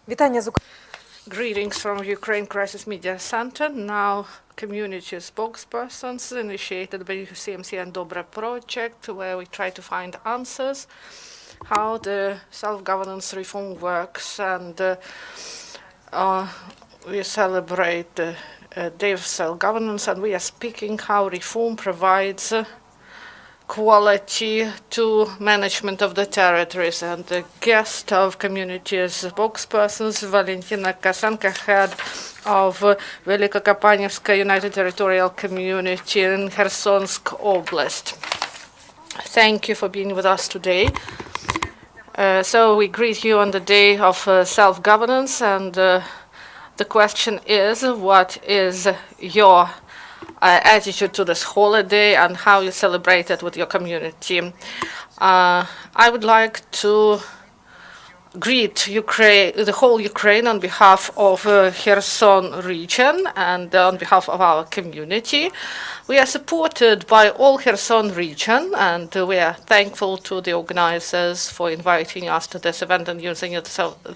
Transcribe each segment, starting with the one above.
Вітання з Greetings from Ukraine Crisis Media Center, now community spokespersons initiated by UCMC and DOBRE Project, where we try to find answers how the self-governance reform works, and we celebrate the Day of Self-Governance, and we are speaking how reform provides quality to management of the territories. And the guest of communities spokespersons, Valentyna Kostenko, head of Velykokopankivska United Territorial Community in Khersonsk Oblast. Thank you for being with us today. So we greet you on the day of self-governance, and the question is, what is your attitude to this holiday and how you celebrate it with your community? I would like to greet Ukraine, the whole Ukraine, on behalf of Kherson region and on behalf of our community. We are supported by all Kherson region, and we are thankful to the organizers for inviting us to this event and using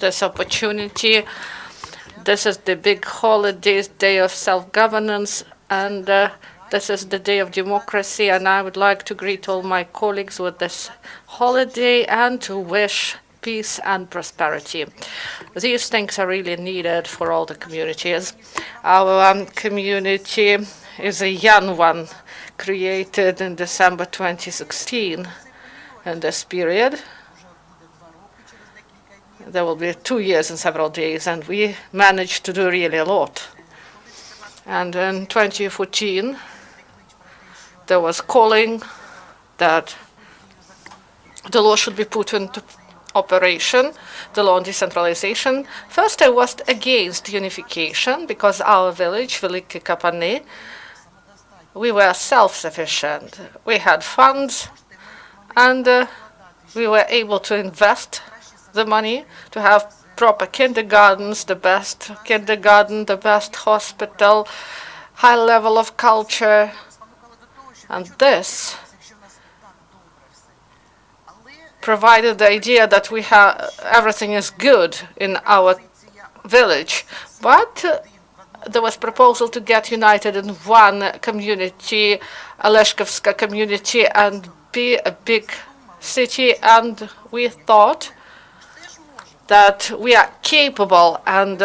this opportunity. This is the big holiday, Day of Self-Governance, and this is the Day of Democracy, and I would like to greet all my colleagues with this holiday and to wish peace and prosperity. These things are really needed for all the communities. Our community is a young one, created in December 2016. In this period, there will be 2 years and several days, and we managed to do really a lot. And in 2014, there was calling that the law should be put into operation, the law on decentralization. First, I was against unification because our village, Velykokopankivska, we were self-sufficient. We had funds, and we were able to invest the money to have proper kindergartens, the best kindergarten, the best hospital, high level of culture, and this provided the idea that we have everything is good in our village. But there was proposal to get united in one community, Velykokopankivska community, and be a big city, and we thought that we are capable, and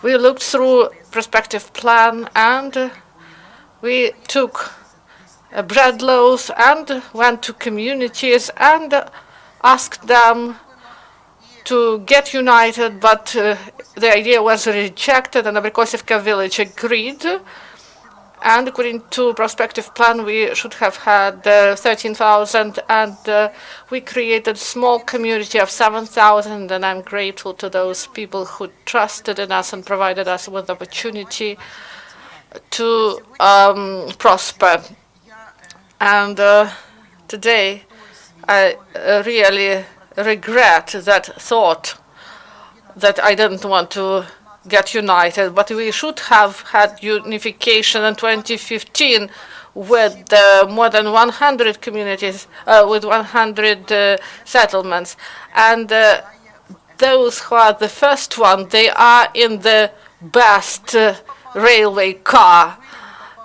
we looked through prospective plan, and we took bread loaves and went to communities and asked them to get united, but the idea was rejected, and the Velykokopankivska village agreed. And according to prospective plan, we should have had 13,000, and we created a small community of 7,000, and I'm grateful to those people who trusted in us and provided us with the opportunity to prosper. And today, I really regret that thought that I didn't want to get united, but we should have had unification in 2015 with more than 100 communities, with 100 settlements. And those who are the first one, they are in the best railway car.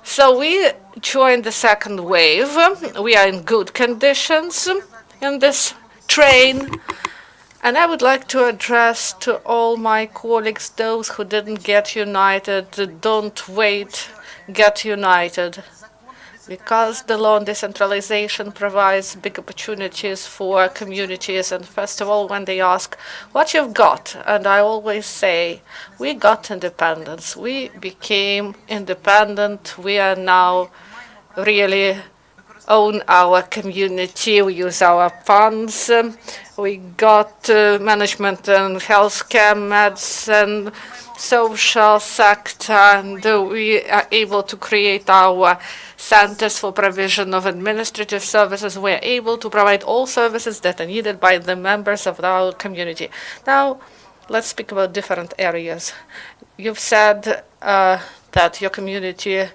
So we joined the second wave. We are in good conditions in this train. And I would like to address to all my colleagues, those who didn't get united, don't wait, get united. Because the law on decentralization provides big opportunities for communities. And first of all, when they ask, what you've got? And I always say, we got independence. We became independent. We are now really own our community. We use our funds. We got management and healthcare, medicine, social sector, and we are able to create our centers for provision of administrative services. We are able to provide all services that are needed by the members of our community. Now, let's speak about different areas. You've said that your community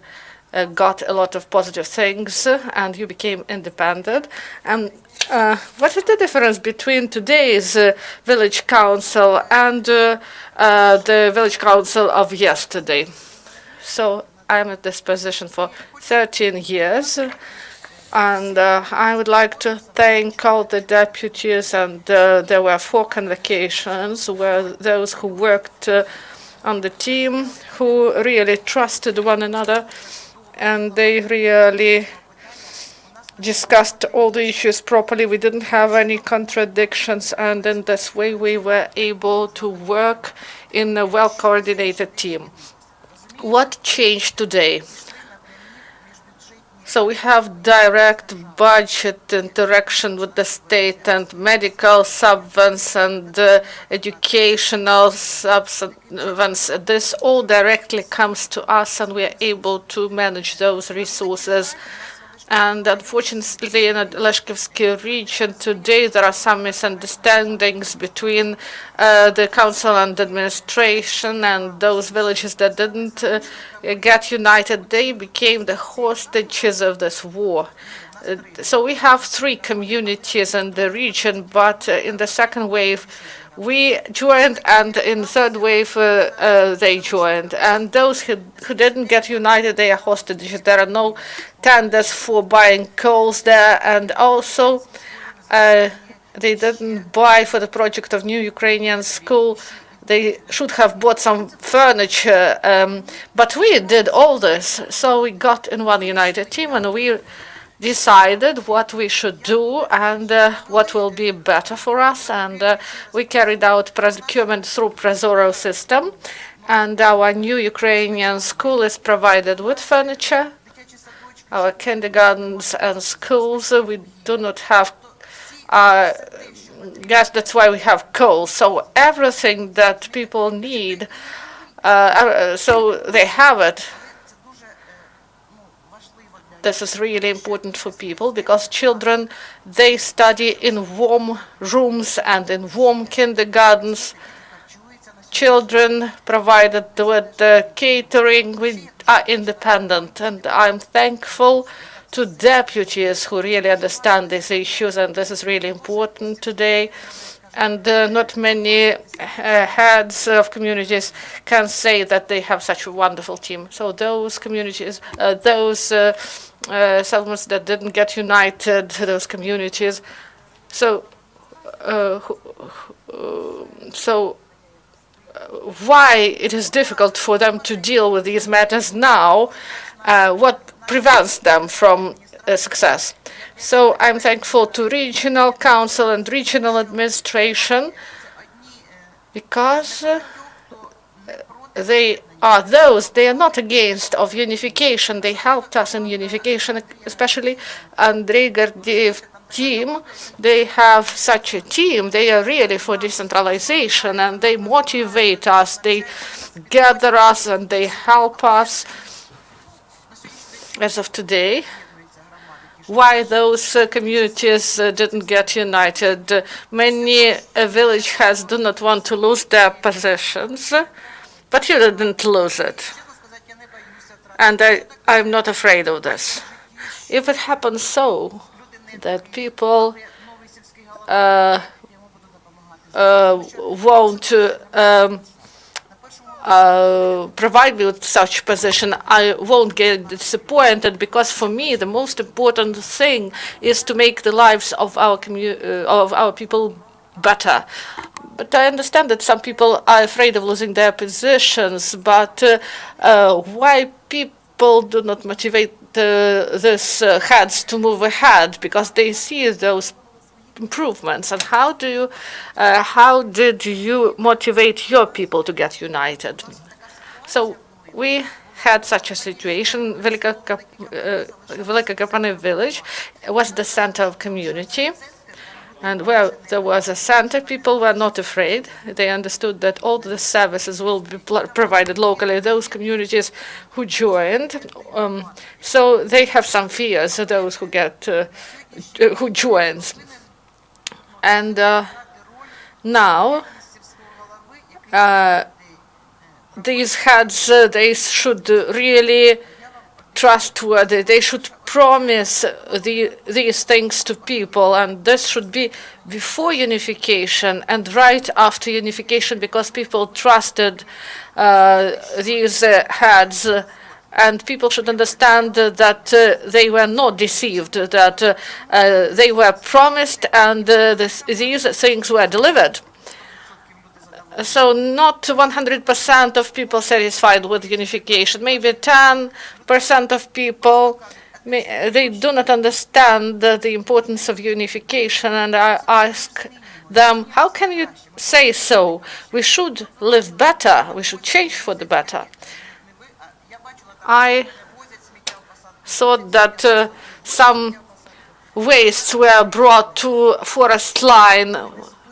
got a lot of positive things, and you became independent. And what is the difference between today's village council and the village council of yesterday? So I'm at this position for 13 years. And I would like to thank all the deputies, and there were 4 convocations where those who worked on the team, who really trusted one another, and they really discussed all the issues properly. We didn't have any contradictions, and in this way we were able to work in a well-coordinated team. What changed today? So we have direct budget interaction with the state and medical subvents and educational subvents. This all directly comes to us, and we are able to manage those resources. And unfortunately, in the Leszkivsky region today, there are some misunderstandings between the council and administration, and those villages that didn't get united, they became the hostages of this war. So we have 3 communities in the region, but in the second wave, we joined, and in the third wave, they joined. And those who didn't get united, they are hostages. There are no tenders for buying coals there, and also they didn't buy for the project of new Ukrainian school. They should have bought some furniture, but we did all this. So we got in one united team, and we decided what we should do and what will be better for us. And we carried out procurement through Prozoro system. And our new Ukrainian school is provided with furniture. Our kindergartens and schools, we do not have gas, that's why we have coal. So everything that people need, so they have it. This is really important for people, because children, they study in warm rooms and in warm kindergartens. Children provided with the catering, we are independent, and I'm thankful to deputies who really understand these issues, and this is really important today. And not many heads of communities can say that they have such a wonderful team. So those communities, those settlements that didn't get united, those communities, so why it is difficult for them to deal with these matters now? What prevents them from success? So I'm thankful to regional council and regional administration, because they are not against of unification. They helped us in unification, especially Andrei Gardiev team. They have such a team. They are really for decentralization, and they motivate us, they gather us, and they help us. As of today, why those communities didn't get united? Many village heads do not want to lose their positions, but you didn't lose it. And I'm not afraid of this. If it happens so that people won't provide me with such position, I won't get disappointed, because for me the most important thing is to make the lives of our people better. But I understand that some people are afraid of losing their positions. But why people do not motivate these heads to move ahead? Because they see those improvements. And how did you motivate your people to get united? So we had such a situation. Velykokopankivska village was the center of community, and where there was a center, people were not afraid. They understood that all the services will be provided locally. Those communities who joined, so they have some fears. Those who who joins. And now, these heads, they should really trustworthy. They should promise these things to people, and this should be before unification and right after unification, because people trusted these heads, and people should understand that they were not deceived, that they were promised, and these things were delivered. So not 100% of people satisfied with unification. Maybe 10% of people, they do not understand the importance of unification. And I ask them, how can you say so? We should live better. We should change for the better. I thought that some wastes were brought to forest line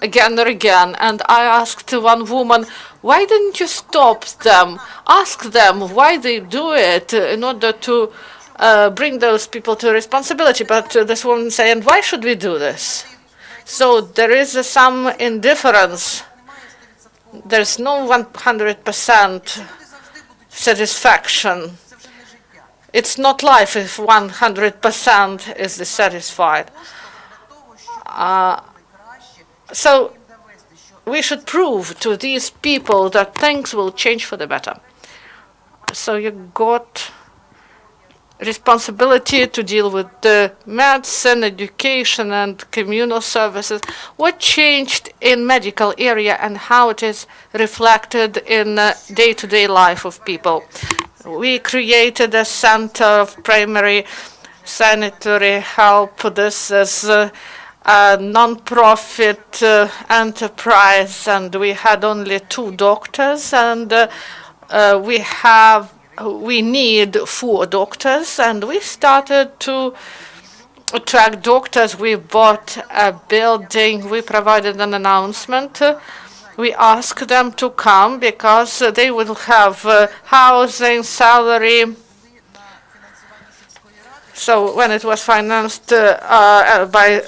again and again, and I asked one woman, why didn't you stop them? Ask them why they do it in order to bring those people to responsibility. But this woman said, and why should we do this? So there is some indifference. There's no 100% satisfaction. It's not life if 100% is dissatisfied. So we should prove to these people that things will change for the better. So you got responsibility to deal with the medicine, education, and communal services. What changed in medical area and how it is reflected in day-to-day life of people? We created a center of primary sanitary help. This is a non-profit enterprise, and we had only 2 doctors, and we need 4 doctors, and we started to attract doctors. We bought a building. We provided an announcement. We asked them to come because they will have housing, salary. So when it was financed by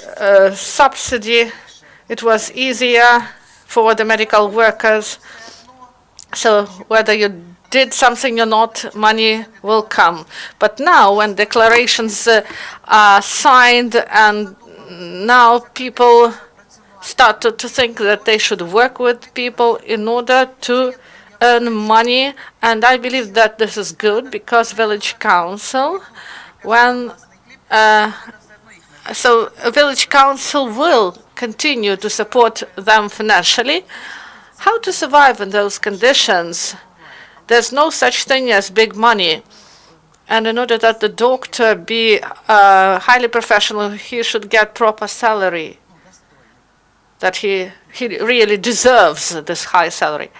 subsidy, it was easier for the medical workers. So whether you did something or not, money will come. But now when declarations are signed, and now people started to think that they should work with people in order to earn money. And I believe that this is good, because village council, so a village council will continue to support them financially. How to survive in those conditions? There's no such thing as big money. And in order that the doctor be highly professional, he should get proper salary, that he really deserves this high salary.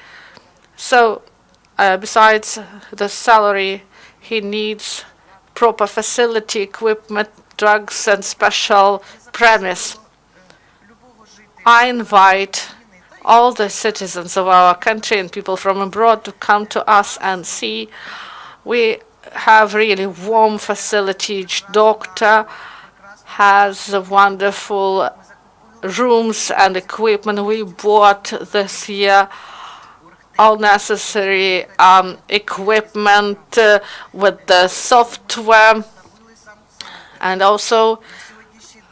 So besides the salary, he needs proper facility, equipment, drugs, and special premise. I invite all the citizens of our country and people from abroad to come to us and see. We have really warm facility. Each doctor has wonderful rooms and equipment. We bought this year all necessary equipment with the software, and also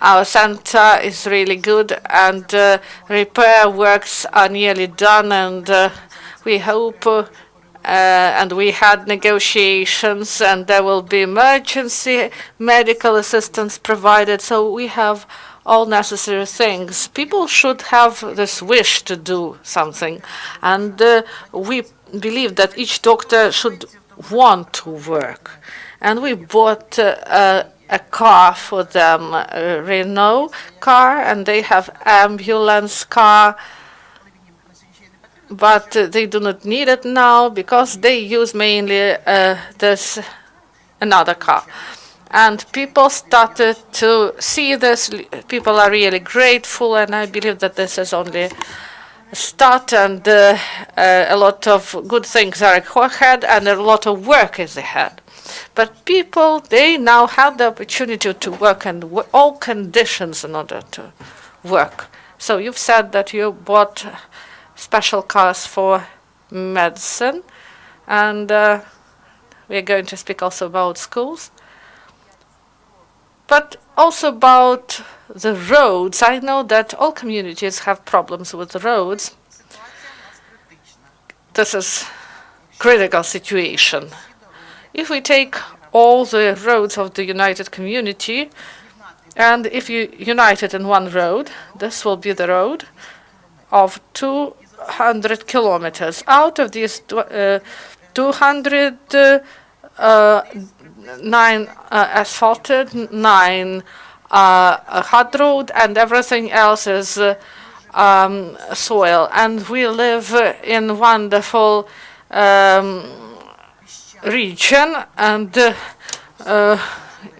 our center is really good, and repair works are nearly done, and we hope and we had negotiations, and there will be emergency medical assistance provided. So we have all necessary things. People should have this wish to do something, and we believe that each doctor should want to work. And we bought a car for them, a Renault car, and they have ambulance car, but they do not need it now because they use mainly this another car. And people started to see this. People are really grateful, and I believe that this is only a start, and a lot of good things are ahead, and a lot of work is ahead. But people, they now have the opportunity to work, and all conditions in order to work. So you've said that you bought special cars for medicine, and We are going to speak also about schools, but also about the roads. I know that all communities have problems with the roads. This is critical situation. If we take all the roads of the united community, and if you unite it in one road, this will be the road of 200 kilometers. Out of these 209 asphalted, 9 hard road, and everything else is soil. And we live in wonderful region, and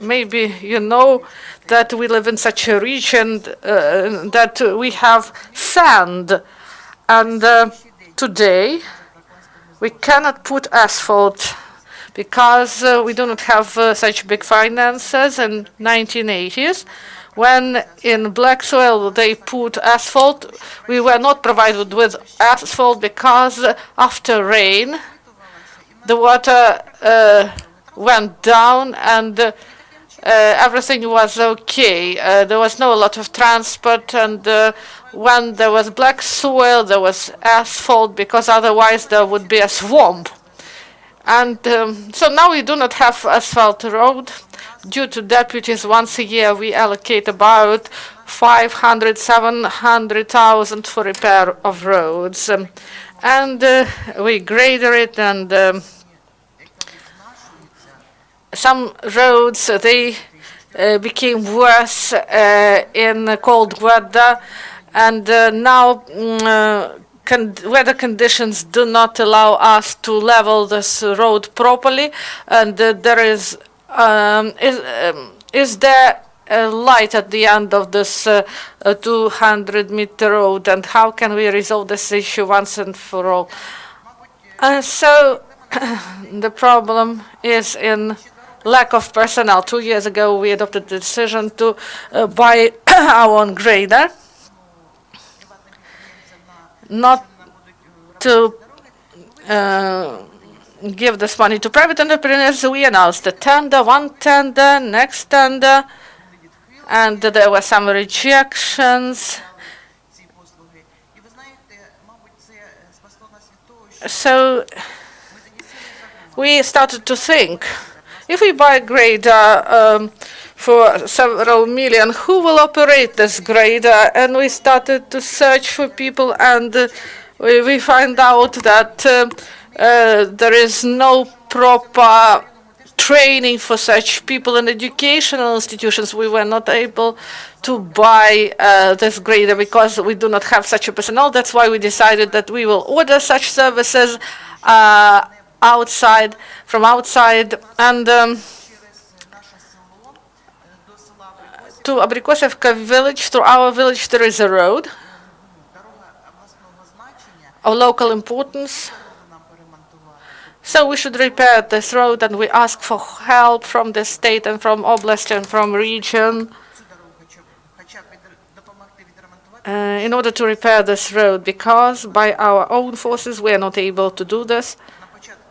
maybe you know that we live in such a region that we have sand, and today we cannot put asphalt because we do not have such big finances. In 1980s, when in black soil they put asphalt, we were not provided with asphalt because after rain the water went down, and everything was okay. There was no lot of transport, and when there was black soil, there was asphalt, because otherwise there would be a swamp. And so now we do not have asphalt road. Due to deputies, once a year we allocate about 500, 700,000 for repair of roads. And we grader it, and some roads, they became worse in cold weather, and now weather conditions do not allow us to level this road properly. And there is there a light at the end of this 200-meter road, and how can we resolve this issue once and for all? So the problem is in lack of personnel. 2 years ago, we adopted the decision to buy our own grader, not to give this money to private entrepreneurs. We announced a tender, one tender, next tender, and there were some rejections. So we started to think, if we buy a grader for several million, who will operate this grader? And we started to search for people, and we find out that there is no proper training for such people in educational institutions. We were not able to buy this grader because we do not have such a personnel. That's why we decided that we will order such services from outside. And to Abrikosevka village, through our village, there is a road of local importance. So we should repair this road, and we ask for help from the state and from oblast and from region in order to repair this road, because by our own forces we are not able to do this.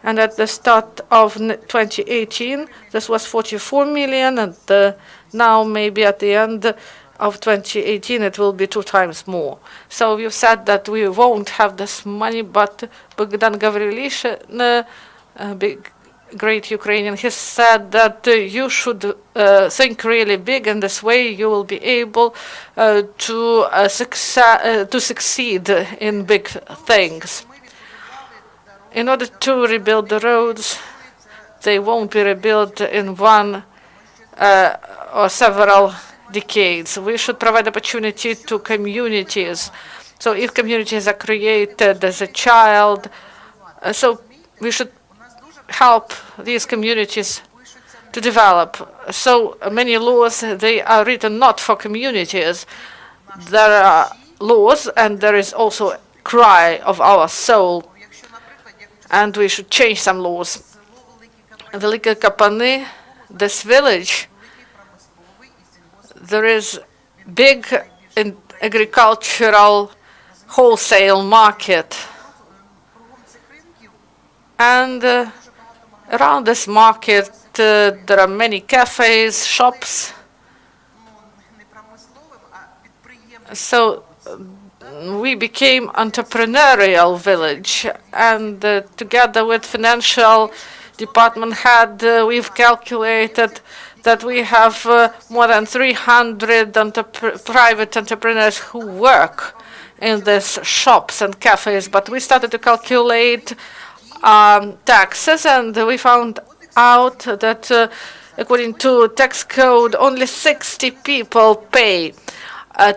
And at the start of 2018, this was 44 million, and now maybe at the end of 2018 it will be 2 times more. So you said that we won't have this money, but Bogdan Gavrilishin, a big, great Ukrainian, he said that you should think really big, and this way you will be able to succeed in big things. In order to rebuild the roads, they won't be rebuilt in one or several decades. We should provide opportunity to communities. So if communities are created as a child, so we should help these communities to develop. So many laws, they are written not for communities. There are laws, and there is also a cry of our soul, and we should change some laws. Velykokopankivska, this village, there is big agricultural wholesale market, and Around this market, there are many cafes, shops. So we became entrepreneurial village, and together with financial department head, we've calculated that we have more than 300 private entrepreneurs who work in these shops and cafes. But we started to calculate taxes, and we found out that according to tax code, only 60 people pay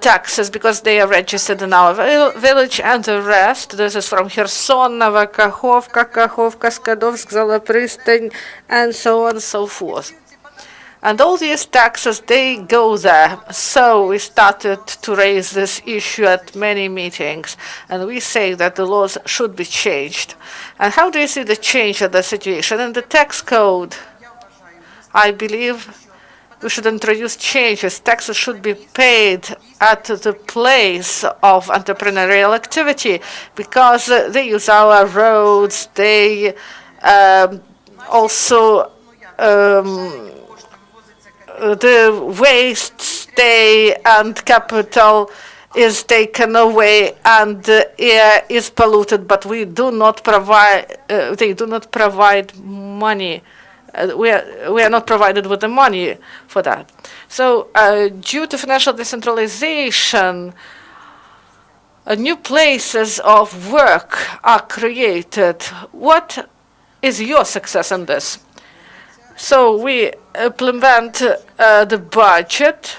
taxes because they are registered in our village, and the rest, this is from Kherson, Velykokopankivska, Kakhovka, Skadovsk, Zalopristan, and so on and so forth. And all these taxes, they go there. So we started to raise this issue at many meetings, and we say that the laws should be changed. And how do you see the change of the situation? In the tax code, I believe we should introduce changes. Taxes should be paid at the place of entrepreneurial activity because they use our roads. They also the waste stay and capital is taken away and the air is polluted, but we do not provide. They do not provide money. We are not provided with the money for that. So due to financial decentralization, new places of work are created. What is your success in this? So we implement the budget.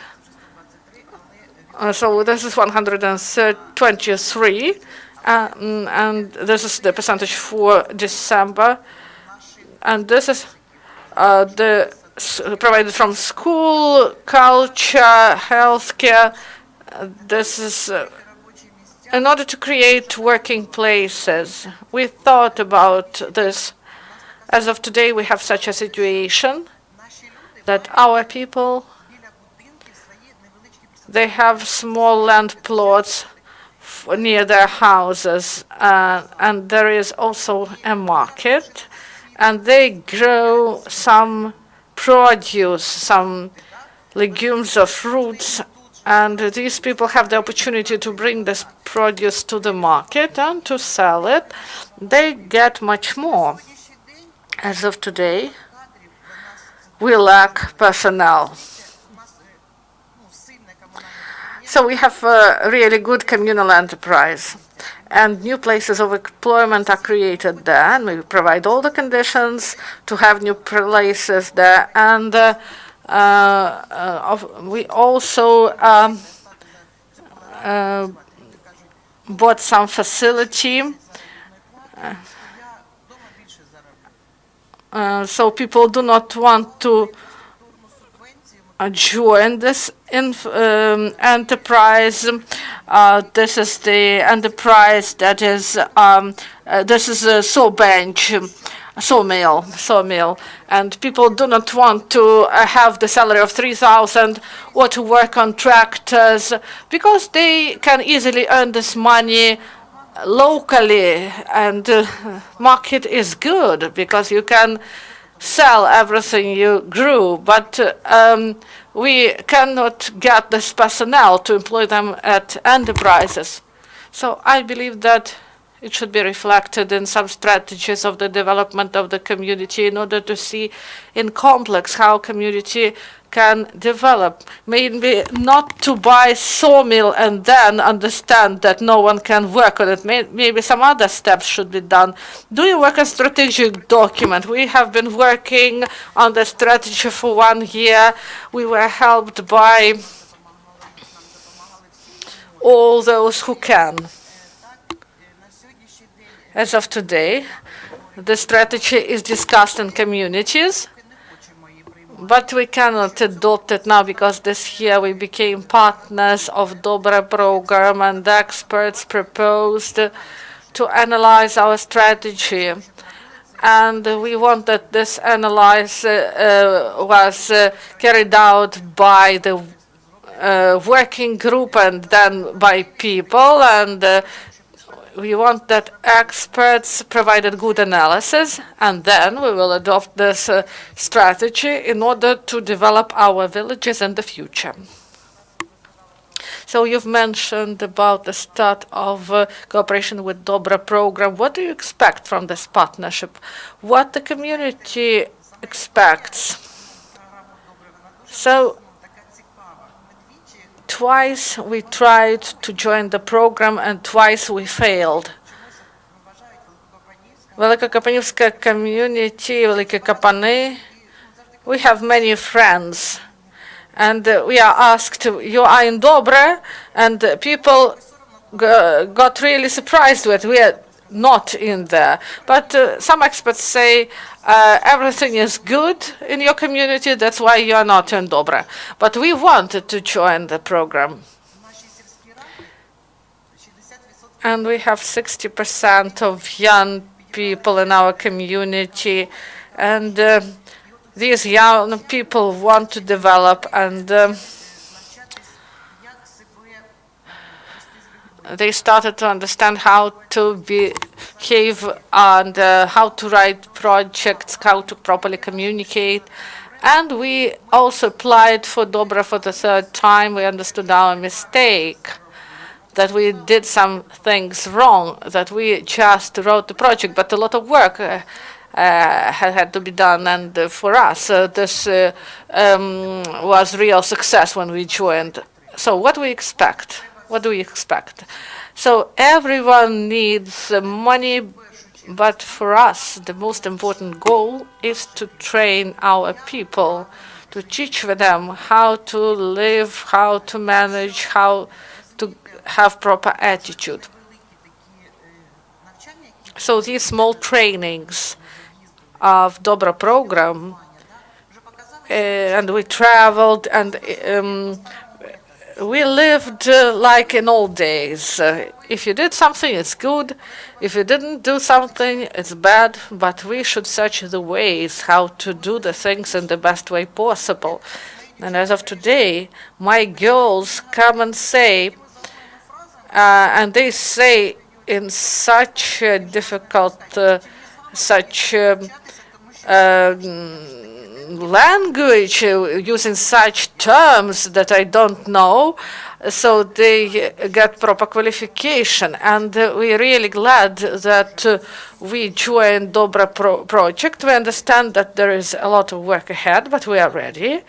So this is 123, and this is the percentage for December. And this is provided from school, culture, healthcare. This is in order to create working places. We thought about this. As of today, we have such a situation that our people, they have small land plots near their houses, and there is also a market, and they grow some produce, some legumes or fruits, and these people have the opportunity to bring this produce to the market and to sell it. They get much more. As of today, we lack personnel. So we have a really good communal enterprise, and new places of employment are created there, and we provide all the conditions to have new places there. And we also bought some facility. So people do not want to join this enterprise. This is the enterprise that is, this is a sawmill, and people do not want to have the salary of 3,000 or to work on tractors because they can easily earn this money locally, and market is good because you can sell everything you grew, but we cannot get this personnel to employ them at enterprises. So I believe that it should be reflected in some strategies of the development of the community in order to see in complex how community can develop. Maybe not to buy sawmill and then understand that no one can work on it. Maybe some other steps should be done. Do you work on strategic document? We have been working on the strategy for 1 year. We were helped by all those who can. As of today, the strategy is discussed in communities, but we cannot adopt it now because this year we became partners of DOBRE program, and the experts proposed to analyze our strategy. And we want that this analysis was carried out by the working group and then by people, and we want that experts provided good analysis, and then we will adopt this strategy in order to develop our villages in the future. So you've mentioned about the start of cooperation with DOBRE program. What do you expect from this partnership? What the community expects? So twice we tried to join the program and twice we failed. Velykokopankivska community, Velykokopankivska, we have many friends. And we are asked, you are in Dobre, and people got really surprised with we are not in there. But some experts say everything is good in your community, that's why you are not in Dobre. But we wanted to join the program. And we have 60% of young people in our community, and these young people want to develop, and they started to understand how to behave and how to write projects, how to properly communicate. And we also applied for DOBRE for the third time. We understood our mistake, that we did some things wrong, that we just wrote the project, but a lot of work had to be done, and for us this was real success when we joined. So what do we expect? What do we expect? So everyone needs money, but for us the most important goal is to train our people, to teach them how to live, how to manage, how to have proper attitude. So these small trainings of DOBRE program, and we traveled, and we lived like in old days. If you did something, it's good. If you didn't do something, it's bad. But we should search the ways how to do the things in the best way possible. And as of today, my girls come and say, and they say in such difficult, such language, using such terms that I don't know, so they get proper qualification. And we're really glad that we joined DOBRE Project. We understand that there is a lot of work ahead, but we are ready.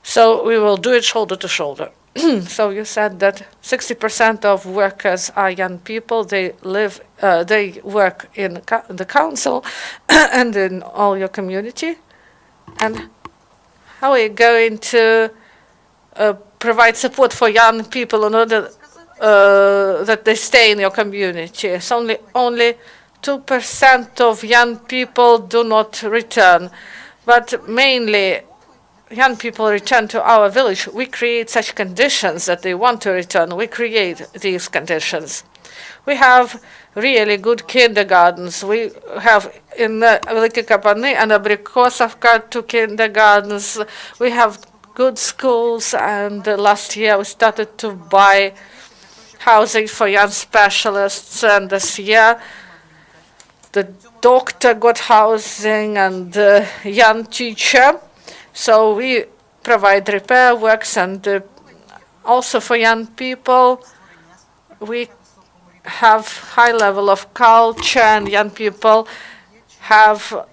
So we will do it shoulder to shoulder. So you said that 60% of workers are young people. They live, they work in the council and in all your community. And how are you going to provide support for young people in order that they stay in your community? It's only 2% of young people do not return, but mainly young people return to our village. We create such conditions that they want to return. We create these conditions. We have really good kindergartens. We have in Velykokopankivska and Abrikosovka 2 kindergartens. We have good schools, and last year we started to buy housing for young specialists, and this year the doctor got housing and the young teacher. So we provide repair works, and also for young people we have high level of culture, and young people have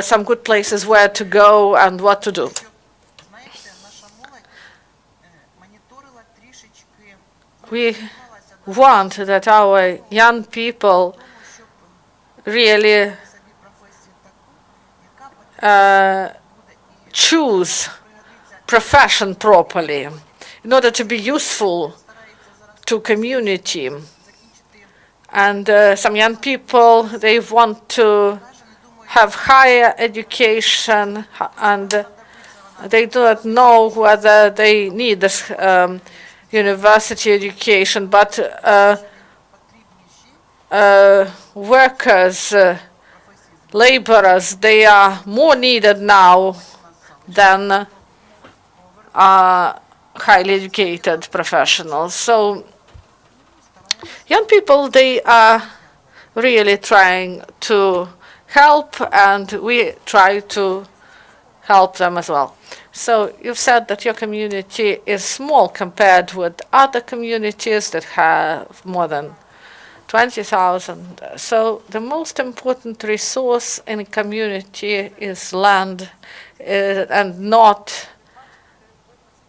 some good places where to go and what to do. We want that our young people really choose profession properly in order to be useful to community. And some young people, they want to have higher education, and they do not know whether they need this university education, but workers, laborers, they are more needed now than highly educated professionals. So Young people, they are really trying to help, and we try to help them as well. So you've said that your community is small compared with other communities that have more than 20,000. So the most important resource in a community is land, and not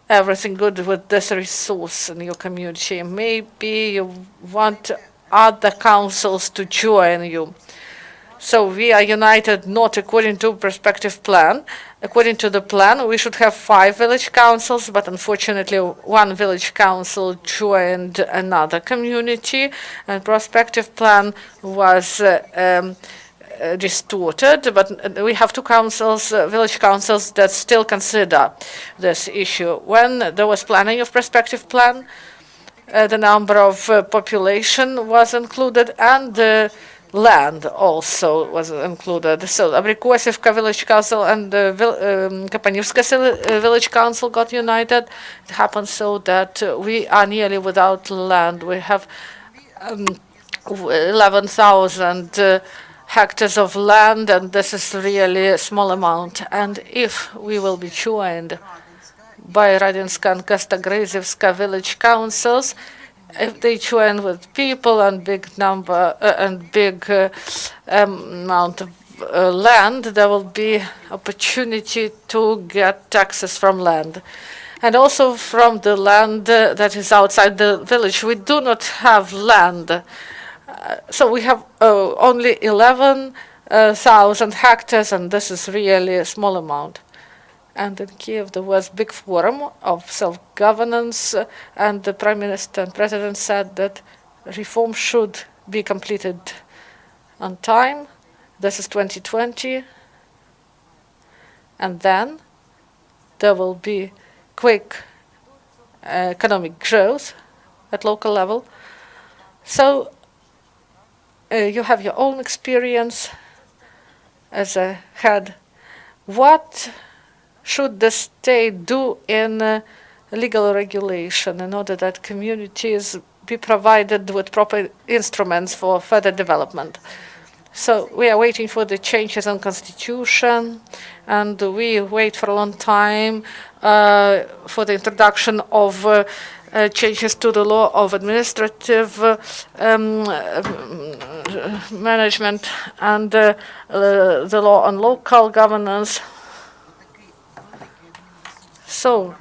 everything good with this resource in your community. Maybe you want other councils to join you. So we are united not according to perspective plan. According to the plan, we should have 5 village councils, but unfortunately, one village council joined another community, and prospective plan was distorted. But we have 2 councils, village councils, that still consider this issue. When there was planning of prospective plan, the number of population was included, and the land also was included. So Velykokopankivska Village Council and the Velykokopankivska Village Council got united. It happened so that we are nearly without land. We have 11,000 hectares of land, and this is really a small amount. And if we will be joined by Radinska and Kostogryzivska village councils, if they join with people and big number and big amount of land, there will be opportunity to get taxes from land, and also from the land that is outside the village. We do not have land, so we have only 11,000 hectares, and this is really a small amount. And in Kiev, there was a big forum of self-governance, and the Prime Minister and President said that reform should be completed on time. This is 2020. And then there will be quick economic growth at local level. So you have your own experience as a head. What should the state do in legal regulation in order that communities be provided with proper instruments for further development? So we are waiting for the changes in constitution, and we wait for a long time for the introduction of changes to the law of administrative management and the law on local governance. So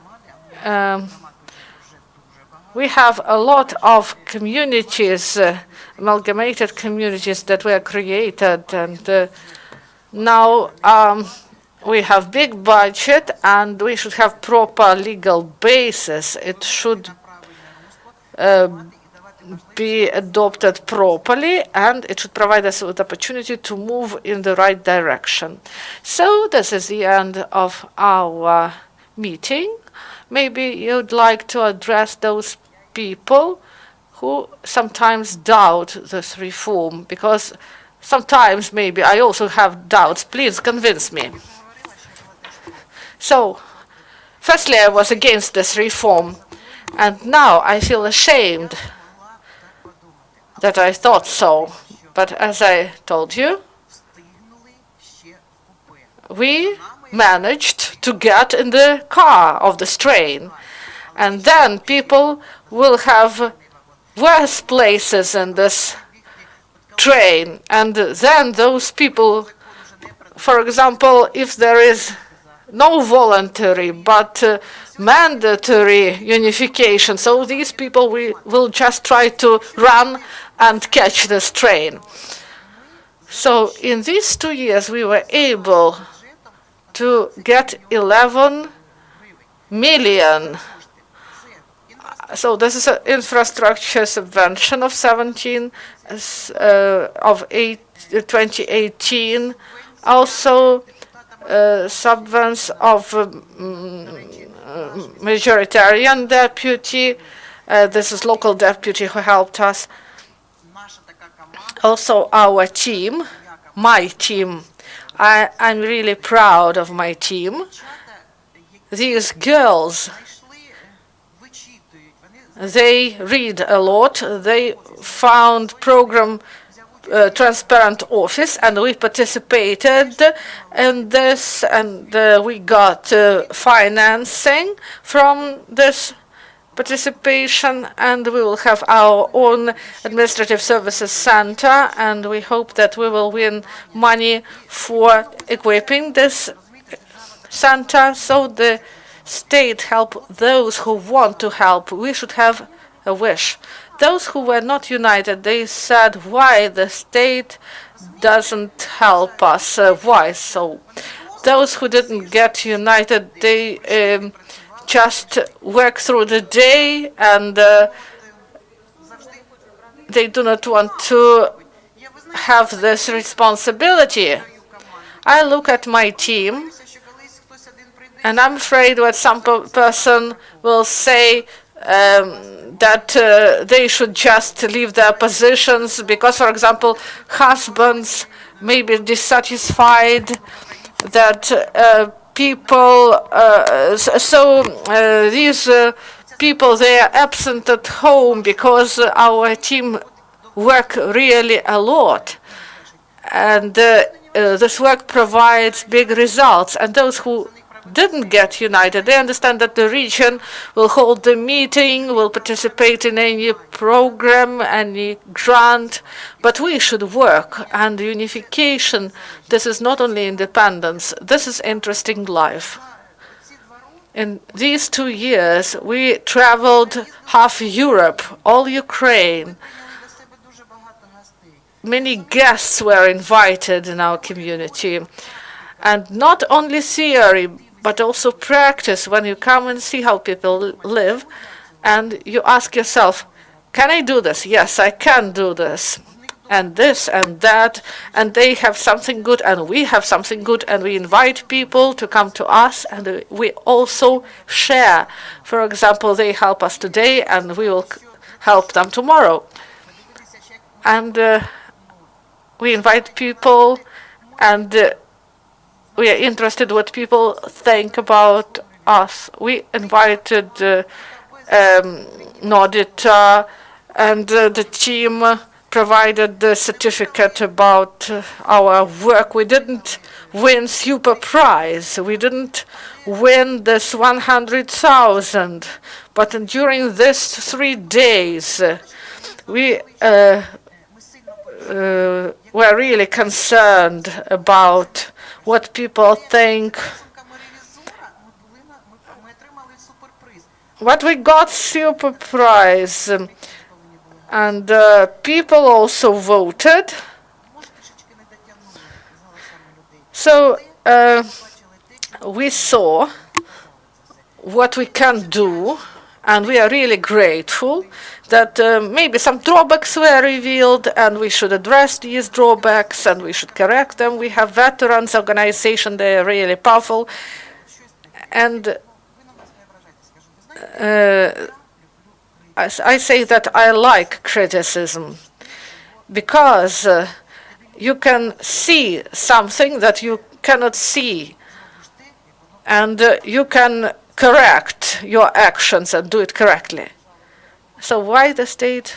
we have a lot of communities, amalgamated communities that were created, and now we have big budget, and we should have proper legal basis. It should be adopted properly, and it should provide us with opportunity to move in the right direction. So this is the end of our meeting. Maybe you'd like to address those people who sometimes doubt this reform, because sometimes maybe I also have doubts. Please convince me. So, firstly, I was against this reform, and now I feel ashamed that I thought so. But as I told you, we managed to get in the car of this train, and then people will have worse places in this train, and then those people, for example, if there is no voluntary but mandatory unification, so these people will just try to run and catch this train. So in these 2 years we were able to get 11 million. So this is an infrastructure subvention of 2018. Also subvents of majoritarian deputy. This is local deputy who helped us. Also our team, my team. I'm really proud of my team. These girls, They read a lot. They found program transparent office, and we participated in this, and we got financing from this participation, and we will have our own administrative services center, and we hope that we will win money for equipping this center. So the state help those who want to help. We should have a wish. Those who were not united, they said, why the state doesn't help us? Why so? Those who didn't get united, they just work through the day, and they do not want to have this responsibility. I look at my team, and I'm afraid that some person will say that they should just leave their positions because, for example, husbands may be dissatisfied that people, these people, they are absent at home because our team work really a lot. And this work provides big results. And those who didn't get united, they understand that the region will hold the meeting, will participate in any program, any grant, but we should work. And unification, this is not only independence, this is interesting life. In these 2 years, we traveled half Europe, all Ukraine. Many guests were invited in our community. And not only theory, but also practice. When you come and see how people live, and you ask yourself, can I do this? Yes, I can do this. And this and that, and they have something good, and we have something good, and we invite people to come to us, and we also share. For example, they help us today, and we will help them tomorrow. And we invite people, and we are interested what people think about us. We invited an auditor, and the team provided the certificate about our work. We didn't win super prize. We didn't win this 100,000. But during these 3 days, we were really concerned about what people think. But we got super prize, and people also voted. So we saw what we can do, and we are really grateful that maybe some drawbacks were revealed, and we should address these drawbacks, and we should correct them. We have veterans organization, they are really powerful. And I say that I like criticism, because you can see something that you cannot see, and you can correct your actions and do it correctly. So why the state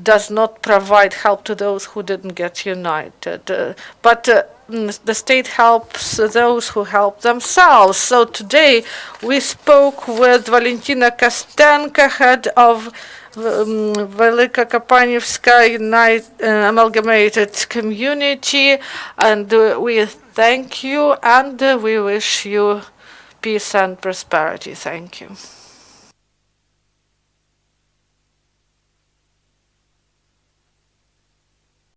does not provide help to those who didn't get united? But the state helps those who help themselves. So today we spoke with Valentyna Kostenko, head of Velykokopankivska amalgamated community, and we thank you, and we wish you peace and prosperity. Thank you.